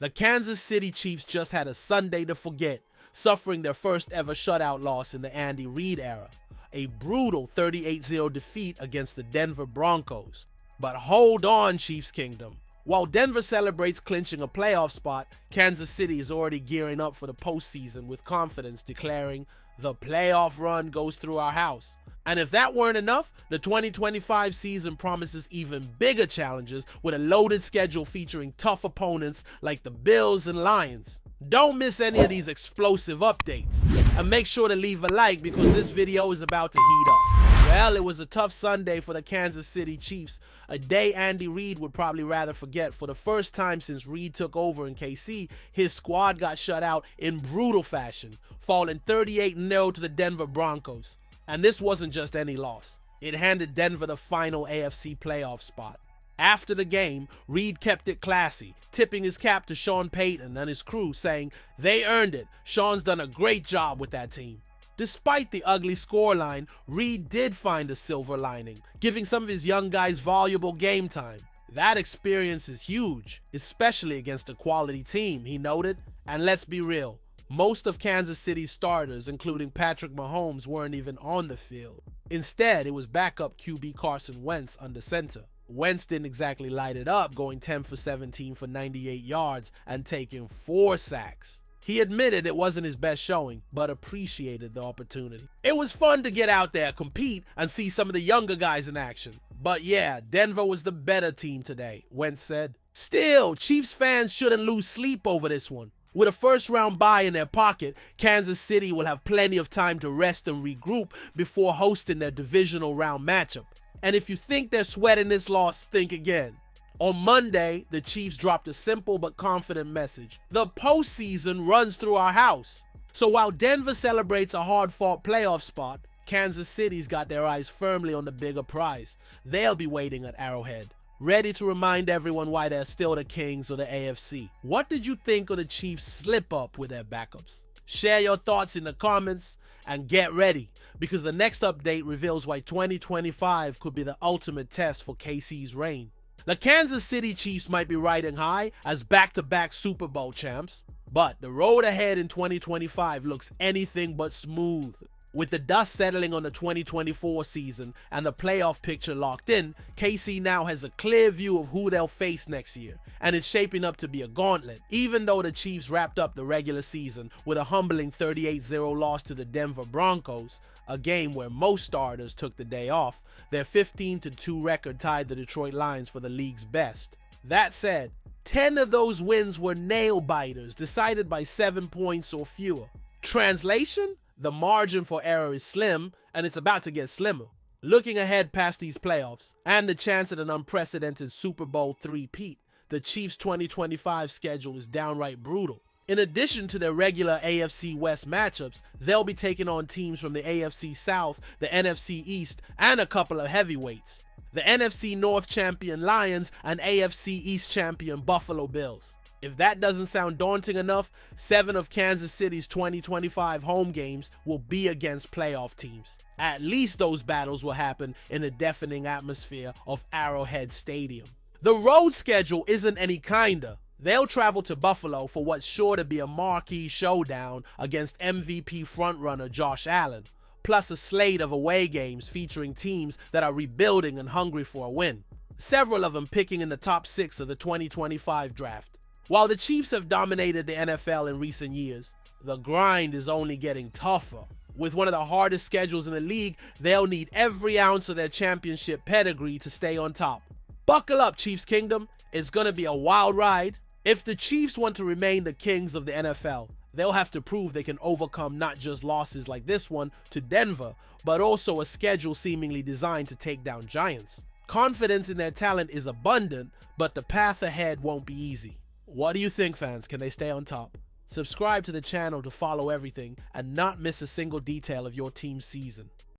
The Kansas City Chiefs just had a Sunday to forget, suffering their first ever shutout loss in the Andy Reid era, a brutal 38-0 defeat against the Denver Broncos. But hold on, Chiefs Kingdom. While Denver celebrates clinching a playoff spot, Kansas City is already gearing up for the postseason with confidence, declaring, "The playoff run goes through our house." And if that weren't enough, the 2025 season promises even bigger challenges with a loaded schedule featuring tough opponents like the Bills and Lions. Don't miss any of these explosive updates. And make sure to leave a like because this video is about to heat up. Well, it was a tough Sunday for the Kansas City Chiefs, a day Andy Reid would probably rather forget. For the first time since Reid took over in KC, his squad got shut out in brutal fashion, falling 38-0 to the Denver Broncos. And this wasn't just any loss. It handed Denver the final AFC playoff spot. After the game, Reid kept it classy, tipping his cap to Sean Payton and his crew, saying, "They earned it. Sean's done a great job with that team." Despite the ugly scoreline, Reid did find a silver lining, giving some of his young guys valuable game time. That experience is huge, especially against a quality team, he noted. And let's be real, most of Kansas City's starters, including Patrick Mahomes, weren't even on the field. Instead, it was backup QB Carson Wentz under center. Wentz didn't exactly light it up, going 10 for 17 for 98 yards and taking 4 sacks. He admitted it wasn't his best showing, but appreciated the opportunity. It was fun to get out there, compete, and see some of the younger guys in action. But yeah, Denver was the better team today, Wentz said. Still, Chiefs fans shouldn't lose sleep over this one. With a first-round bye in their pocket, Kansas City will have plenty of time to rest and regroup before hosting their divisional round matchup. And if you think they're sweating this loss, think again. On Monday, the Chiefs dropped a simple but confident message. The postseason runs through our house. So while Denver celebrates a hard-fought playoff spot, Kansas City's got their eyes firmly on the bigger prize. They'll be waiting at Arrowhead, ready to remind everyone why they're still the kings of the AFC. What did you think of the Chiefs' slip-up with their backups? Share your thoughts in the comments and get ready, because the next update reveals why 2025 could be the ultimate test for KC's reign. The Kansas City Chiefs might be riding high as back-to-back Super Bowl champs, but the road ahead in 2025 looks anything but smooth. With the dust settling on the 2024 season and the playoff picture locked in, KC now has a clear view of who they'll face next year, and it's shaping up to be a gauntlet. Even though the Chiefs wrapped up the regular season with a humbling 38-0 loss to the Denver Broncos, a game where most starters took the day off, their 15-2 record tied the Detroit Lions for the league's best. That said, 10 of those wins were nail-biters decided by 7 points or fewer. Translation? The margin for error is slim, and it's about to get slimmer. Looking ahead past these playoffs, and the chance at an unprecedented Super Bowl three-peat, the Chiefs' 2025 schedule is downright brutal. In addition to their regular AFC West matchups, they'll be taking on teams from the AFC South, the NFC East, and a couple of heavyweights: the NFC North champion Lions and AFC East champion Buffalo Bills. If that doesn't sound daunting enough, 7 of Kansas City's 2025 home games will be against playoff teams. At least those battles will happen in the deafening atmosphere of Arrowhead Stadium. The road schedule isn't any kinder. They'll travel to Buffalo for what's sure to be a marquee showdown against MVP frontrunner Josh Allen, plus a slate of away games featuring teams that are rebuilding and hungry for a win, several of them picking in the top 6 of the 2025 draft. While the Chiefs have dominated the NFL in recent years, the grind is only getting tougher. With one of the hardest schedules in the league, they'll need every ounce of their championship pedigree to stay on top. Buckle up, Chiefs Kingdom. It's going to be a wild ride. If the Chiefs want to remain the kings of the NFL, they'll have to prove they can overcome not just losses like this one to Denver, but also a schedule seemingly designed to take down giants. Confidence in their talent is abundant, but the path ahead won't be easy. What do you think, fans? Can they stay on top? Subscribe to the channel to follow everything and not miss a single detail of your team's season.